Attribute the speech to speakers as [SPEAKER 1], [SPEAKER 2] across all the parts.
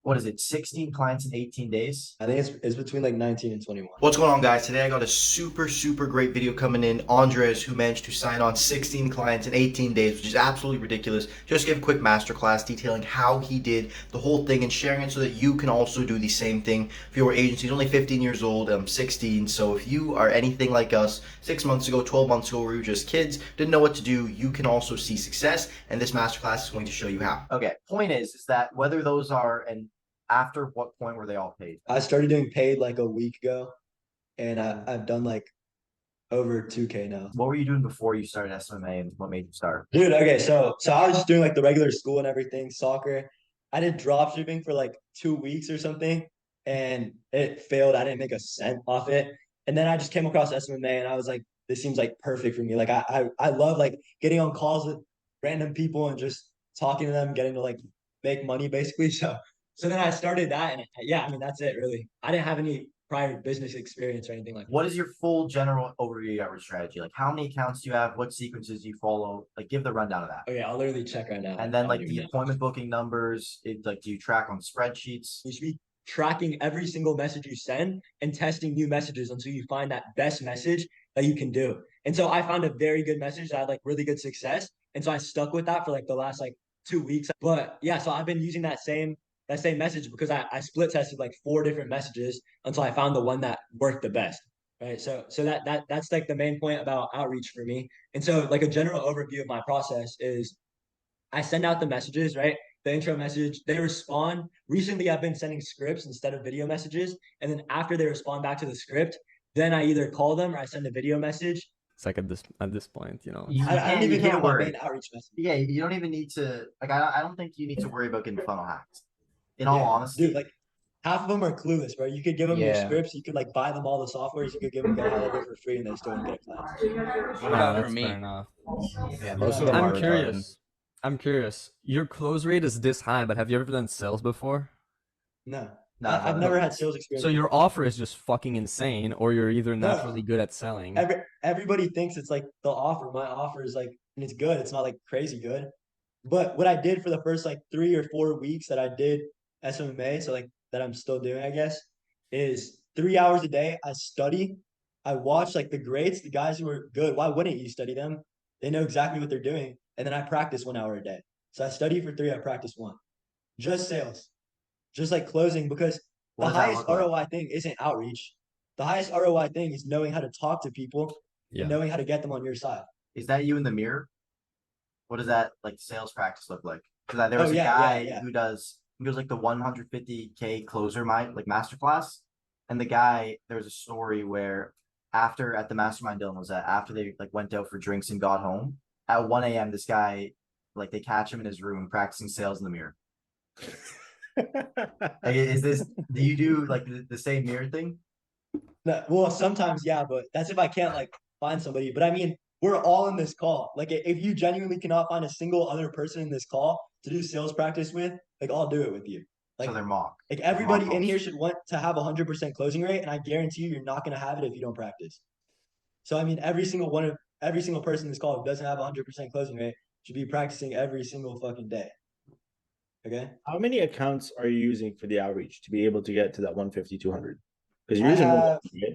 [SPEAKER 1] what is it, 16 clients in 18 days?
[SPEAKER 2] I think it's between like 19 and 21.
[SPEAKER 1] What's going on, guys? Today I got a super great video coming in. Andres, who managed to sign on 16 clients in 18 days, which is absolutely ridiculous. Just give a quick masterclass detailing how he did the whole thing and sharing it so that you can also do the same thing for your agency. He's only 15 years old. I'm 16. So if you are anything like us, 6 months ago, 12 months ago, we were just kids, didn't know what to do, you can also see success. And this masterclass is going to show you how. Okay, point is that whether those are, and after what point were they all paid?
[SPEAKER 2] I started doing paid like a week ago, and I've done like over 2K now.
[SPEAKER 1] What were you doing before you started SMMA, and what made you start?
[SPEAKER 2] Dude, okay, so I was just doing like the regular school and everything, soccer. I did drop shipping for like 2 weeks or something, and it failed. I didn't make a cent off it. And then I just came across SMMA, and I was like, this seems like perfect for me. Like I love like getting on calls with random people and just talking to them, getting to like make money basically. So then I started that, and yeah, I mean that's it really. I didn't have any prior business experience or anything like that.
[SPEAKER 1] What is your full general overview of your strategy? Like, how many accounts do you have? What sequences do you follow? Like, give the rundown of that.
[SPEAKER 2] Okay, I'll literally check right now.
[SPEAKER 1] And then, like, the appointment booking numbers, like, do you track on spreadsheets?
[SPEAKER 2] You should be tracking every single message you send and testing new messages until you find that best message that you can do. And so I found a very good message that had like really good success. And so I stuck with that for like the last like 2 weeks. But yeah, so I've been using that same message because I split tested like 4 different messages until I found the one that worked the best. Right. So that's like the main point about outreach for me. And so like a general overview of my process is I send out the messages, right? The intro message, they respond. Recently, I've been sending scripts instead of video messages. And then after they respond back to the script, then I either call them or I send a video message.
[SPEAKER 3] It's like at this point,
[SPEAKER 2] I don't even know my
[SPEAKER 1] worry.
[SPEAKER 2] main outreach message.
[SPEAKER 1] Yeah, you don't even need to, like, I don't think you need to worry about getting funnel hacked. In all honesty.
[SPEAKER 2] Dude, like half of them are clueless, bro. You could give them your scripts, you could like buy them all the softwares, you could give them get highlighter for free, and they still won't get a class.
[SPEAKER 4] What about for
[SPEAKER 3] that's
[SPEAKER 4] me?
[SPEAKER 3] fair enough.
[SPEAKER 4] Yeah,
[SPEAKER 2] most of them
[SPEAKER 3] I'm curious. Your close rate is this high, but have you ever done sales before?
[SPEAKER 2] No.
[SPEAKER 1] No,
[SPEAKER 2] I've never had sales experience.
[SPEAKER 3] So your offer is just fucking insane, or you're either naturally good at selling.
[SPEAKER 2] Everybody thinks it's like the offer. My offer is like, and it's good. It's not like crazy good. But what I did for the first like 3 or 4 weeks that I did SMMA, so like that I'm still doing, I guess, is 3 hours a day. I study. I watch like the greats, the guys who are good. Why wouldn't you study them? They know exactly what they're doing. And then I practice 1 hour a day. So I study for 3, I practice 1. Just sales. Just like closing, because the highest ROI thing isn't outreach. The highest ROI thing is knowing how to talk to people and knowing how to get them on your side.
[SPEAKER 1] Is that you in the mirror? What does that like sales practice look like? Because there was a guy who does like the 150K closer masterclass, and the guy, there was a story where after at the mastermind Dylan was at, after they like went out for drinks and got home at 1 a.m. this guy, like, they catch him in his room practicing sales in the mirror. Like, do you do like the same mirror thing?
[SPEAKER 2] No, well, sometimes, yeah, but that's if I can't like find somebody. But I mean, we're all in this call. Like, if you genuinely cannot find a single other person in this call to do sales practice with, like, I'll do it with you. Like,
[SPEAKER 1] so they're mock.
[SPEAKER 2] Like, everybody in here should want to have 100% closing rate, and I guarantee you're not going to have it if you don't practice. So I mean, every single person in this call who doesn't have 100% closing rate should be practicing every single fucking day. Okay.
[SPEAKER 5] How many accounts are you using for the outreach to be able to get to that 150, 200? Because you're using more, right?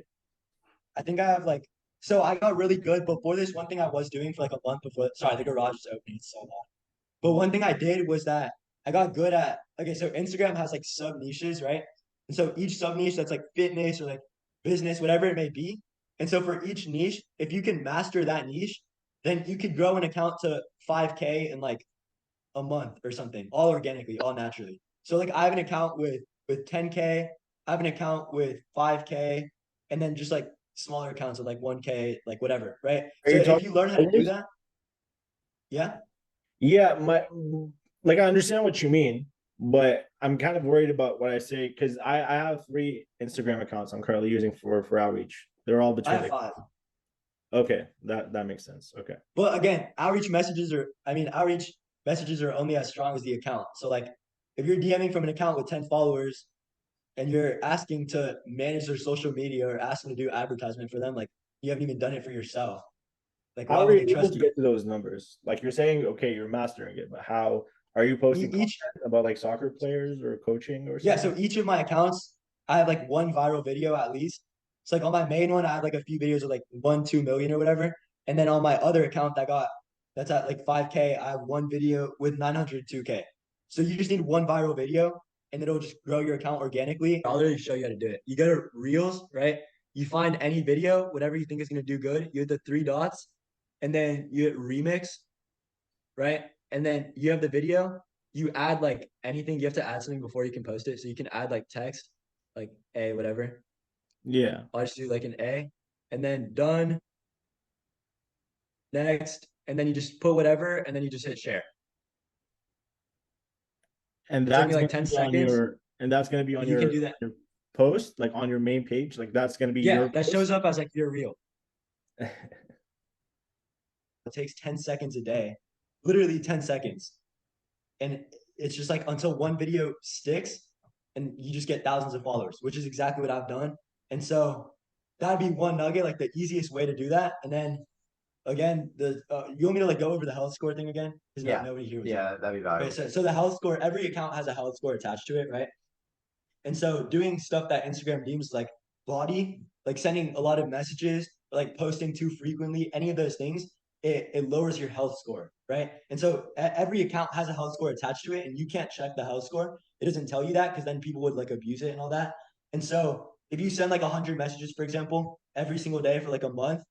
[SPEAKER 2] I think I have like, so I got really good before this. One thing I was doing for like a month before, sorry, the garage is opening. It's so loud. But one thing I did was that I got good at, okay, so Instagram has like sub niches, right? And so each sub niche that's like fitness or like business, whatever it may be. And so for each niche, if you can master that niche, then you could grow an account to 5K in like a month or something, all organically, all naturally. So like I have an account with 10K, I have an account with 5K, and then just like smaller accounts with like 1K, like whatever, right? So if you learn how to do that, yeah.
[SPEAKER 5] Yeah, like I understand what you mean, but I'm kind of worried about what I say because I have 3 Instagram accounts I'm currently using for outreach. They're all between
[SPEAKER 2] I have 5.
[SPEAKER 5] Okay, that makes sense. Okay.
[SPEAKER 2] But again, outreach messages are only as strong as the account. So like if you're DMing from an account with 10 followers and you're asking to manage their social media or asking to do advertisement for them, like you haven't even done it for yourself. Like
[SPEAKER 5] How are you able to get to those numbers? Like you're saying, okay, you're mastering it, but how Are you posting
[SPEAKER 2] Each
[SPEAKER 5] content about like soccer players or coaching or
[SPEAKER 2] Yeah,
[SPEAKER 5] something?
[SPEAKER 2] so each of my accounts, I have like one viral video at least. It's like on my main one, I have like a few videos of like 1-2 million or whatever. And then on my other account that's at like 5K, I have one video with 902K. So you just need one viral video and it'll just grow your account organically. I'll literally show you how to do it. You go to Reels, right? You find any video, whatever you think is gonna do good. You hit the three dots, and then you hit remix, right? And then you have the video, you add like anything, you have to add something before you can post it. So you can add like text, like a whatever.
[SPEAKER 5] Yeah.
[SPEAKER 2] I'll just do like an A, and then done, next, and then you just put whatever, and then you just hit share.
[SPEAKER 5] And
[SPEAKER 2] It took
[SPEAKER 5] that's
[SPEAKER 2] me like
[SPEAKER 5] gonna
[SPEAKER 2] 10
[SPEAKER 5] be on
[SPEAKER 2] seconds.
[SPEAKER 5] your and that's gonna be on
[SPEAKER 2] You can do that.
[SPEAKER 5] your post, like on your main page. Like that's gonna be
[SPEAKER 2] Yeah,
[SPEAKER 5] your
[SPEAKER 2] that
[SPEAKER 5] post?
[SPEAKER 2] shows up as like your reel. It takes 10 seconds a day, literally 10 seconds. And it's just like until one video sticks and you just get thousands of followers, which is exactly what I've done. And so that'd be one nugget, like the easiest way to do that. And then again, you want me to like go over the health score thing again? Because
[SPEAKER 1] Yeah.
[SPEAKER 2] nobody here was
[SPEAKER 1] Yeah, that'd be valuable.
[SPEAKER 2] Okay, so the health score, every account has a health score attached to it, right? And so doing stuff that Instagram deems like body, like sending a lot of messages, like posting too frequently, any of those things, it lowers your health score, right? And so every account has a health score attached to it, and you can't check the health score. It doesn't tell you that because then people would like abuse it and all that. And so if you send like 100 messages, for example, every single day for like a month,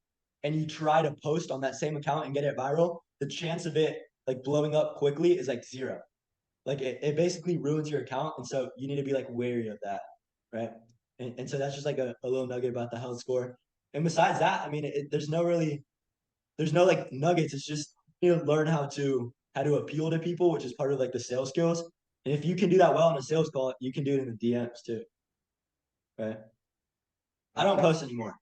[SPEAKER 2] and you try to post on that same account and get it viral, the chance of it like blowing up quickly is like zero. Like it basically ruins your account. And so you need to be like wary of that. Right. And so that's just like a little nugget about the health score. And besides that, I mean, there's no like nuggets. It's just, learn how to appeal to people, which is part of like the sales skills. And if you can do that well in a sales call, you can do it in the DMs too. Right. I don't post anymore.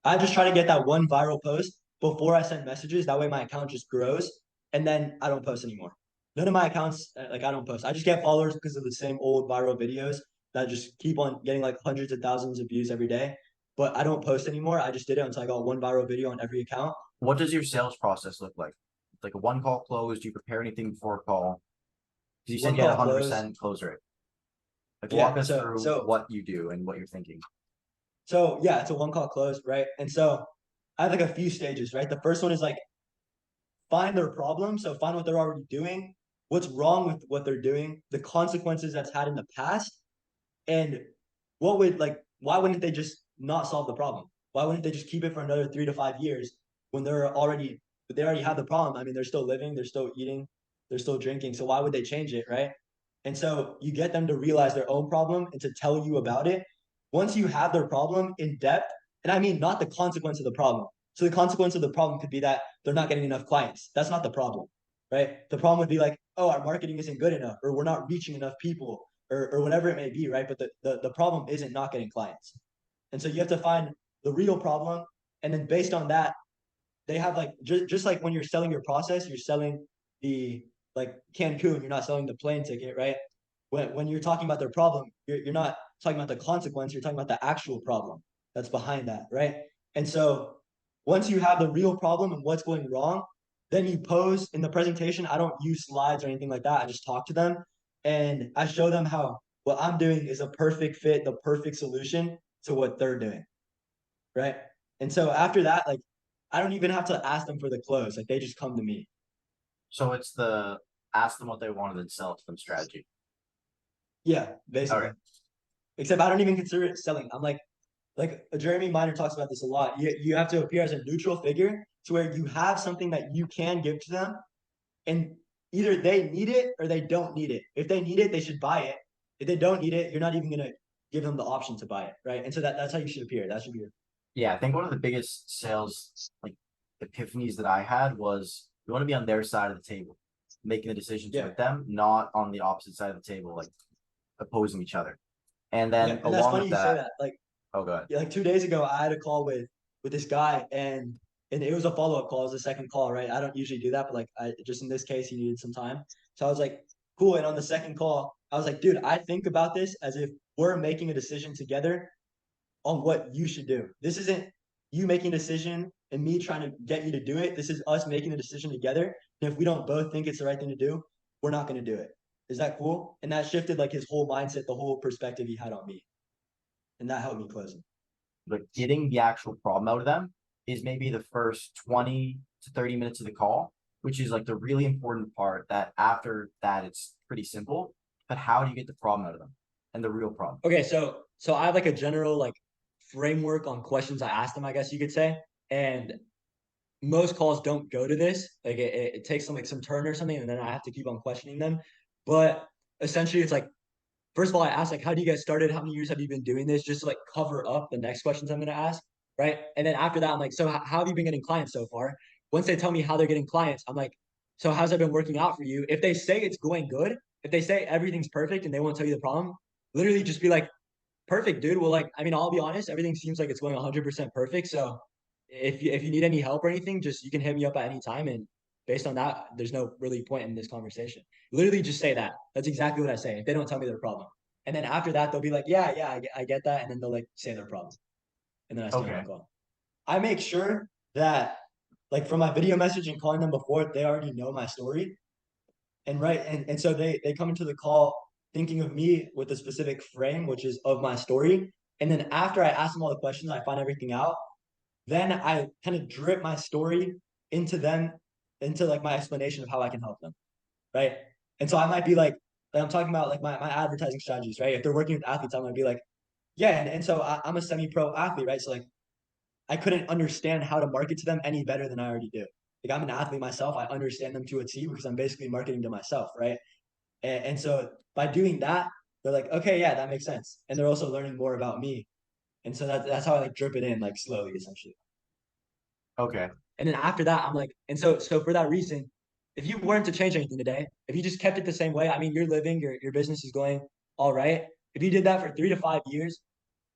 [SPEAKER 2] I just try to get that one viral post before I send messages. That way my account just grows, and then I don't post anymore. None of my accounts, like I don't post. I just get followers because of the same old viral videos that just keep on getting like hundreds of thousands of views every day. But I don't post anymore. I just did it until I got one viral video on every account.
[SPEAKER 1] What does your sales process look like? Like a one call close? Do you prepare anything before a call? Because you said you had 100% close rate. Like walk us through what you do and what you're thinking.
[SPEAKER 2] So yeah, it's a one call close, right? And so I have like a few stages, right? The first one is like find their problem. So find what they're already doing, what's wrong with what they're doing, the consequences that's had in the past, and why wouldn't they just not solve the problem? Why wouldn't they just keep it for another 3 to 5 years when they already have the problem? I mean, they're still living, they're still eating, they're still drinking. So why would they change it, right? And so you get them to realize their own problem and to tell you about it. Once you have their problem in depth, and I mean not the consequence of the problem. So the consequence of the problem could be that they're not getting enough clients. That's not the problem, right? The problem would be like, oh, our marketing isn't good enough, or we're not reaching enough people, or whatever it may be, right? But the problem isn't not getting clients. And so you have to find the real problem. And then based on that, they have like, just like when you're selling your process, you're selling the like Cancun, you're not selling the plane ticket, right? When you're talking about their problem, you're not talking about the consequence, you're talking about the actual problem that's behind that, right? And so once you have the real problem and what's going wrong, then you pose in the presentation. I don't use slides or anything like that. I just talk to them and I show them how what I'm doing is a perfect fit, the perfect solution to what they're doing, right? And so after that, like I don't even have to ask them for the close. Like they just come to me.
[SPEAKER 1] So it's the ask them what they want and then sell it to them strategy.
[SPEAKER 2] Yeah, basically.
[SPEAKER 1] Okay.
[SPEAKER 2] Except I don't even consider it selling. I'm like Jeremy Miner talks about this a lot. You have to appear as a neutral figure to where you have something that you can give to them, and either they need it or they don't need it. If they need it, they should buy it. If they don't need it, you're not even gonna give them the option to buy it, right? And so that's how you should appear. That should be your.
[SPEAKER 1] Yeah, I think one of the biggest sales like epiphanies that I had was you want to be on their side of the table, making the decisions with them, not on the opposite side of the table, like opposing each other. And then
[SPEAKER 2] and that's funny you say that. Like,
[SPEAKER 1] oh god.
[SPEAKER 2] Yeah, like 2 days ago, I had a call with this guy, and it was a follow-up call. It was a second call, right? I don't usually do that, but like I just in this case, he needed some time. So I was like, cool. And on the second call, I was like, dude, I think about this as if we're making a decision together on what you should do. This isn't you making a decision and me trying to get you to do it. This is us making a decision together. And if we don't both think it's the right thing to do, we're not going to do it. Is that cool? And that shifted like his whole mindset, the whole perspective he had on me. And that helped me close him.
[SPEAKER 1] But getting the actual problem out of them is maybe the first 20 to 30 minutes of the call, which is like the really important part. That after that, it's pretty simple. But how do you get the problem out of them and the real problem?
[SPEAKER 2] Okay, so I have like a general like framework on questions I ask them, I guess you could say. And most calls don't go to this. Like it takes some turn or something, and then I have to keep on questioning them. But essentially, it's like, first of all, I ask like, how do you get started? How many years have you been doing this? Just to like cover up the next questions I'm going to ask, right? And then after that, I'm like, so how have you been getting clients so far? Once they tell me how they're getting clients, I'm like, so how's that been working out for you? If they say it's going good, if they say everything's perfect and they won't tell you the problem, literally just be like, perfect, dude. Well, like, I mean, I'll be honest, everything seems like it's going 100% perfect. So if you need any help or anything, just you can hit me up at any time. And based on that, there's no really point in this conversation. Literally just say that. That's exactly what I say. If they don't tell me their problem. And then after that, they'll be like, yeah, I get that. And then they'll like say their problem. And then I stay on the call. I make sure that like from my video message and calling them before, they already know my story. And right. And so they come into the call thinking of me with a specific frame, which is of my story. And then after I ask them all the questions, I find everything out. Then I kind of drip my story into them, into like my explanation of how I can help them. Right. And so I might be like I'm talking about like my advertising strategies, right? If they're working with athletes, I'm gonna be like, yeah, and so I'm a semi-pro athlete, right? So like I couldn't understand how to market to them any better than I already do. Like I'm an athlete myself, I understand them to a T because I'm basically marketing to myself, right? And so by doing that, they're like, okay, yeah, that makes sense. And they're also learning more about me. And so that's how I like drip it in like slowly, essentially.
[SPEAKER 1] Okay.
[SPEAKER 2] And then after that, I'm like, and so for that reason, if you weren't to change anything today, if you just kept it the same way, I mean, you're living, your business is going all right. If you did that for 3 to 5 years,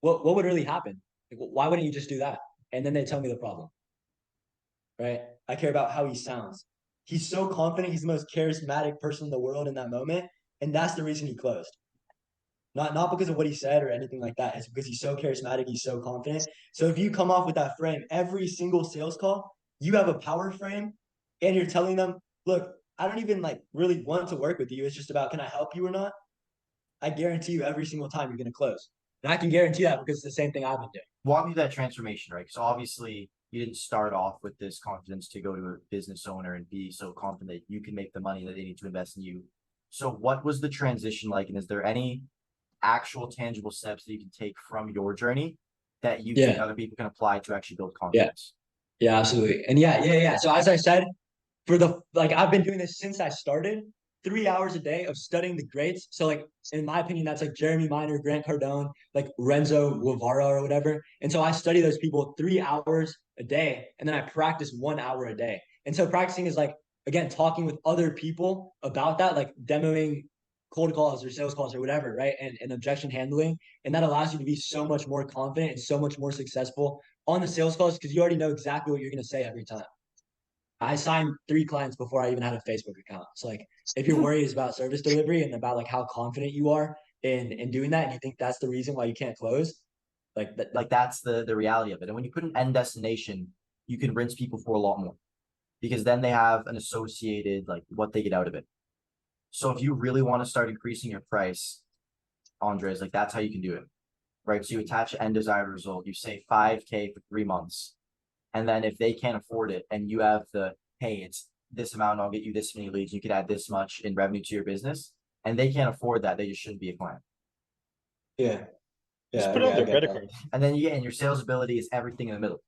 [SPEAKER 2] what would really happen? Like, why wouldn't you just do that? And then they tell me the problem, right? I care about how he sounds. He's so confident. He's the most charismatic person in the world in that moment, and that's the reason he closed. Not because of what he said or anything like that. It's because he's so charismatic. He's so confident. So if you come off with that frame every single sales call, you have a power frame, and you're telling them, look, I don't even like really want to work with you. It's just about can I help you or not? I guarantee you every single time you're going to close. And I can guarantee that because it's the same thing I've been doing.
[SPEAKER 1] Walk me through that transformation, right? So obviously you didn't start off with this confidence to go to a business owner and be so confident you can make the money that they need to invest in you. So what was the transition like? And is there any actual tangible steps that you can take from your journey that you think other people can apply to actually build confidence?
[SPEAKER 2] Yeah, absolutely. And yeah. So as I said, I've been doing this since I started. 3 hours a day of studying the greats. So like in my opinion, that's like Jeremy Minor, Grant Cardone, like Renzo Guevara or whatever. And so I study those people 3 hours a day, and then I practice 1 hour a day. And so practicing is like again talking with other people about that, like demoing cold calls or sales calls or whatever, right? And objection handling. And that allows you to be so much more confident and so much more successful on the sales calls because you already know exactly what you're going to say every time. I signed 3 clients before I even had a Facebook account. So like if your worry is about service delivery and about like how confident you are in doing that and you think that's the reason why you can't close, like
[SPEAKER 1] that's the reality of it. And when you put an end destination, you can rinse people for a lot more because then they have an associated like what they get out of it. So if you really want to start increasing your price, Andres, like that's how you can do it, right? So you attach an end desired result. You say 5K for 3 months. And then if they can't afford it and you have hey, it's this amount, I'll get you this many leads. You could add this much in revenue to your business and they can't afford that. They just shouldn't be a client.
[SPEAKER 2] Yeah.
[SPEAKER 5] Just put on their credit card.
[SPEAKER 1] And then and your sales ability is everything in the middle.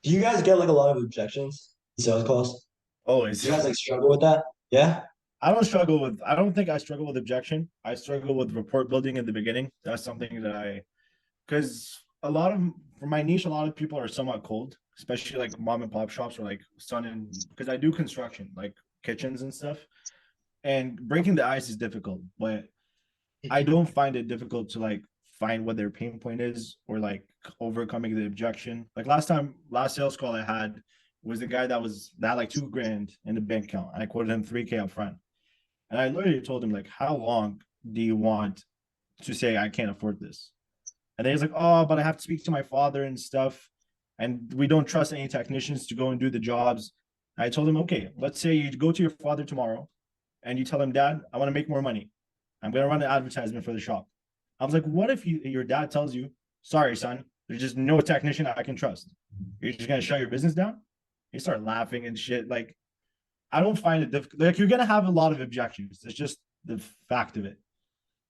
[SPEAKER 2] Do you guys get like a lot of objections in sales calls?
[SPEAKER 5] Always.
[SPEAKER 2] Do you guys like struggle with that? Yeah.
[SPEAKER 5] I don't think I struggle with objection. I struggle with report building in the beginning. That's something that because for my niche, a lot of people are somewhat cold, especially like mom and pop shops or like because I do construction, like kitchens and stuff. And breaking the ice is difficult, but I don't find it difficult to like find what their pain point is or like overcoming the objection. Like last sales call I had was the guy that had like $2,000 in the bank account. I quoted him 3K up front. And I literally told him, like, how long do you want to say I can't afford this? And then he's like, oh, but I have to speak to my father and stuff. And we don't trust any technicians to go and do the jobs. I told him, okay, let's say you go to your father tomorrow and you tell him, Dad, I want to make more money. I'm going to run an advertisement for the shop. I was like, what if your dad tells you, sorry, son, there's just no technician I can trust. You're just going to shut your business down? You start laughing and shit. Like, I don't find it difficult. Like, you're going to have a lot of objections. It's just the fact of it.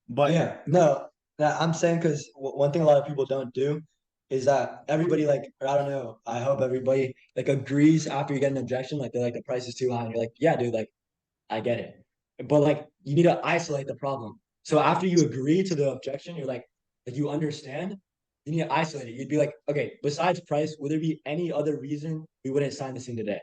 [SPEAKER 5] But
[SPEAKER 2] Yeah, no, that I'm saying because one thing a lot of people don't do is that everybody like, or I don't know, I hope everybody like agrees after you get an objection, like they're like the price is too high, and you're like, yeah, dude, like I get it, but like you need to isolate the problem. So after you agree to the objection, you're like you understand, you need to isolate it. You'd be like, okay, besides price, would there be any other reason we wouldn't sign this thing today?